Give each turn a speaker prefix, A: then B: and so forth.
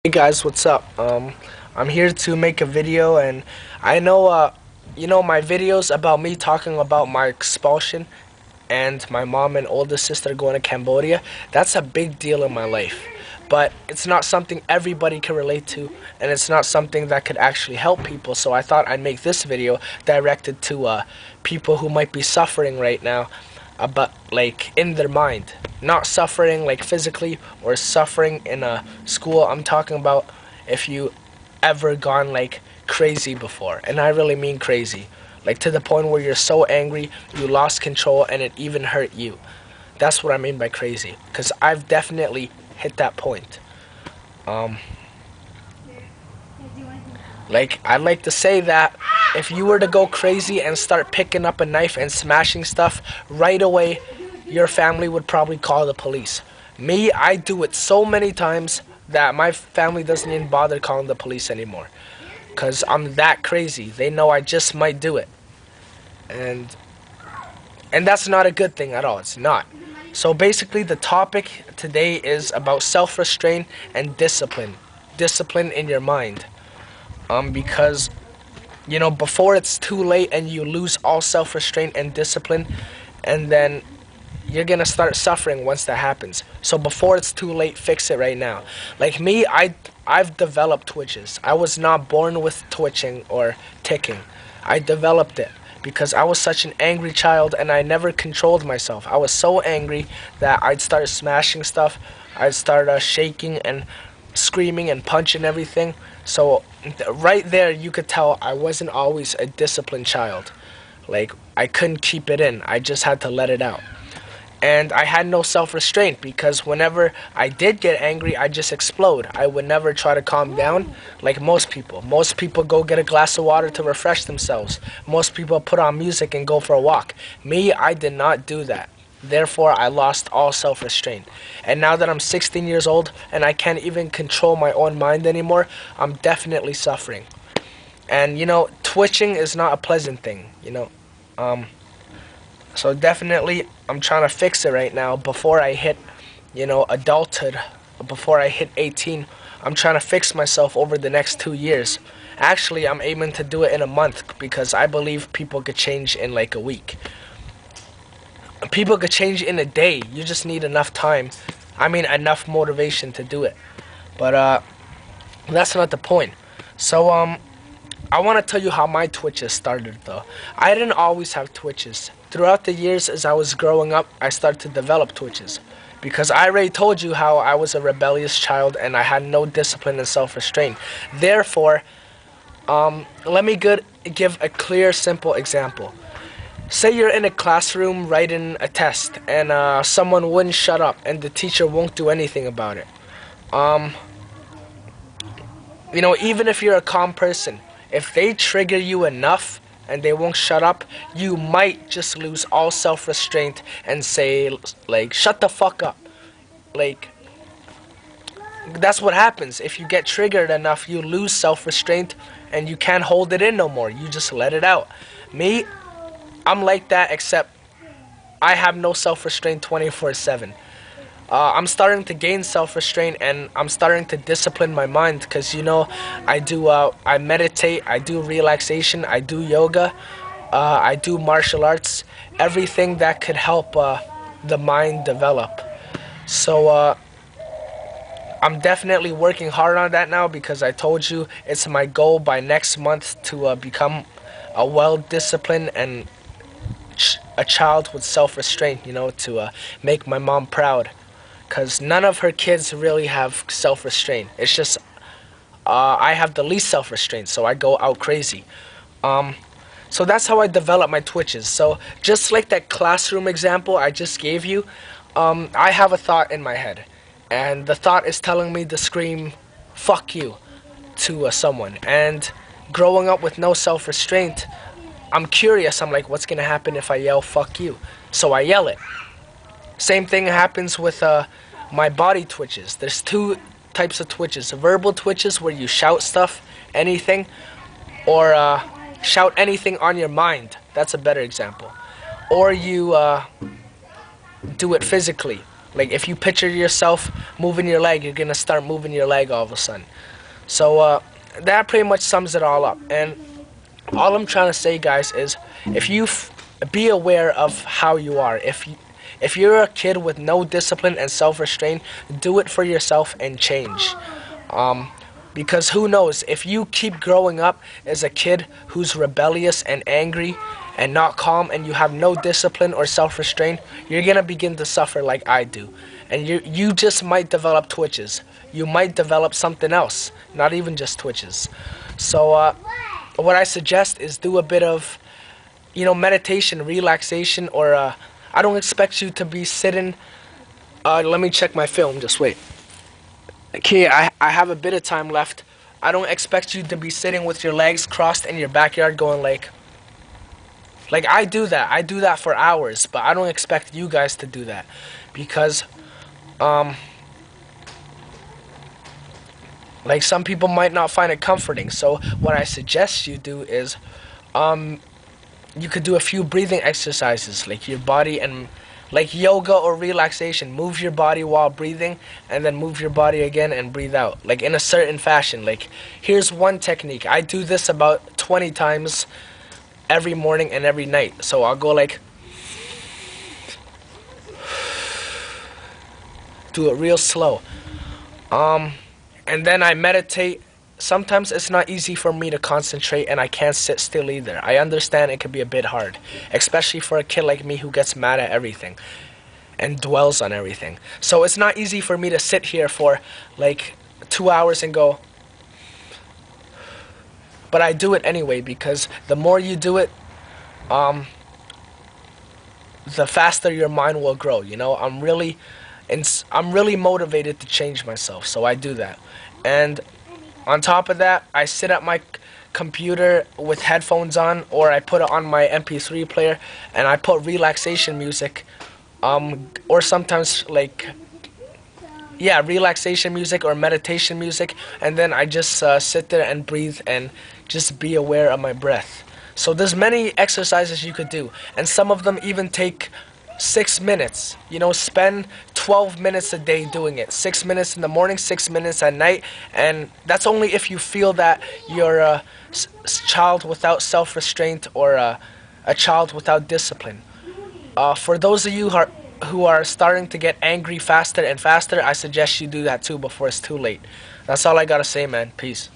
A: Hey guys, what's up? I'm here to make a video, and I know, my videos about me talking about my expulsion and my mom and older sister going to Cambodia. That's a big deal in my life, but it's not something everybody can relate to, and it's not something that could actually help people. So I thought I'd make this video directed to people who might be suffering right now, about like in their mind, not suffering like physically or suffering in a school. I'm talking about if you ever gone like crazy before, and I really mean crazy, like to the point where you're so angry you lost control and it even hurt you. That's what I mean by crazy, because I've definitely hit that point. um like, I'd like to say that if you were to go crazy and start picking up a knife and smashing stuff right away, your family would probably call the police. Me, I do it so many times that my family doesn't even bother calling the police anymore, because I'm that crazy. They know I just might do it. And that's not a good thing at all. It's not. So basically the topic today is about self-restraint and discipline. Discipline in your mind. Because before it's too late and you lose all self-restraint and discipline, and then you're gonna start suffering once that happens. So before it's too late, fix it right now. Like me, I've developed twitches. I was not born with twitching or ticking. I developed it because I was such an angry child and I never controlled myself. I was so angry that I'd start smashing stuff. I'd start shaking and screaming and punching everything. So right there you could tell I wasn't always a disciplined child. Like, I couldn't keep it in. I just had to let it out. And I had no self-restraint, because whenever I did get angry, I just explode. I would never try to calm down like most people. Most people go get a glass of water to refresh themselves. Most people put on music and go for a walk. Me, I did not do that. Therefore, I lost all self-restraint. And now that I'm 16 years old and I can't even control my own mind anymore, I'm definitely suffering. And twitching is not a pleasant thing. So definitely, I'm trying to fix it right now before I hit, adulthood, before I hit 18. I'm trying to fix myself over the next 2 years. Actually, I'm aiming to do it in a month, because I believe people could change in like a week. People could change in a day. You just need enough time. I mean, enough motivation to do it. But that's not the point. So I want to tell you how my twitches started, though. I didn't always have twitches. Throughout the years as I was growing up, I started to develop twitches. Because I already told you how I was a rebellious child and I had no discipline and self-restraint. Therefore, let me give a clear, simple example. Say you're in a classroom writing a test and someone wouldn't shut up and the teacher won't do anything about it. Even if you're a calm person, if they trigger you enough and they won't shut up, you might just lose all self-restraint and say, like, shut the fuck up. Like, that's what happens. If you get triggered enough, you lose self-restraint and you can't hold it in no more. You just let it out. Me, I'm like that, except I have no self-restraint 24/7. I'm starting to gain self-restraint and I'm starting to discipline my mind, because I meditate, I do relaxation, I do yoga, I do martial arts, everything that could help the mind develop. So I'm definitely working hard on that now, because I told you it's my goal by next month to become a well-disciplined and a child with self-restraint, to make my mom proud. Because none of her kids really have self-restraint. It's just I have the least self-restraint, so I go out crazy. So that's how I develop my twitches. So just like that classroom example I just gave you, I have a thought in my head, and the thought is telling me to scream "fuck you" to someone. And growing up with no self-restraint, I'm curious. I'm like, what's gonna happen if I yell "fuck you"? So I yell it. Same thing happens with my body twitches. There's two types of twitches. Verbal twitches, where you shout stuff, anything, or shout anything on your mind. That's a better example. Or you do it physically, Like if you picture yourself moving your leg, you're gonna start moving your leg all of a sudden. So that pretty much sums it all up. And all I'm trying to say, guys, is if you be aware of how you are. If you're a kid with no discipline and self-restraint, do it for yourself and change. Because who knows, if you keep growing up as a kid who's rebellious and angry and not calm, and you have no discipline or self-restraint, you're gonna begin to suffer like I do. And you just might develop twitches. You might develop something else, not even just twitches. So what I suggest is do a bit of, meditation, relaxation, or I don't expect you to be sitting. Let me check my film. Just wait. Okay, I have a bit of time left. I don't expect you to be sitting with your legs crossed in your backyard going like I do that. I do that for hours, but I don't expect you guys to do that because like some people might not find it comforting. So what I suggest you do is you could do a few breathing exercises like your body and like yoga or relaxation. Move your body while breathing and then move your body again and breathe out like in a certain fashion. Like here's one technique. I do this about 20 times every morning and every night. So I'll go like do it real slow. And then I meditate. Sometimes it's not easy for me to concentrate and I can't sit still either. I understand it can be a bit hard, especially for a kid like me who gets mad at everything and dwells on everything. So it's not easy for me to sit here for like 2 hours and go, but I do it anyway because the more you do it, the faster your mind will grow. I'm really motivated to change myself, so I do that. And on top of that, I sit at my computer with headphones on, or I put it on my MP3 player, and I put relaxation music, or sometimes relaxation music or meditation music, and then I just sit there and breathe and just be aware of my breath. So there's many exercises you could do, and some of them even take 6 minutes. Spend 12 minutes a day doing it. 6 minutes in the morning, 6 minutes at night, and that's only if you feel that you're a child without self-restraint or a child without discipline. For those of you who are starting to get angry faster and faster, I suggest you do that too before it's too late. That's all I gotta say, man. Peace.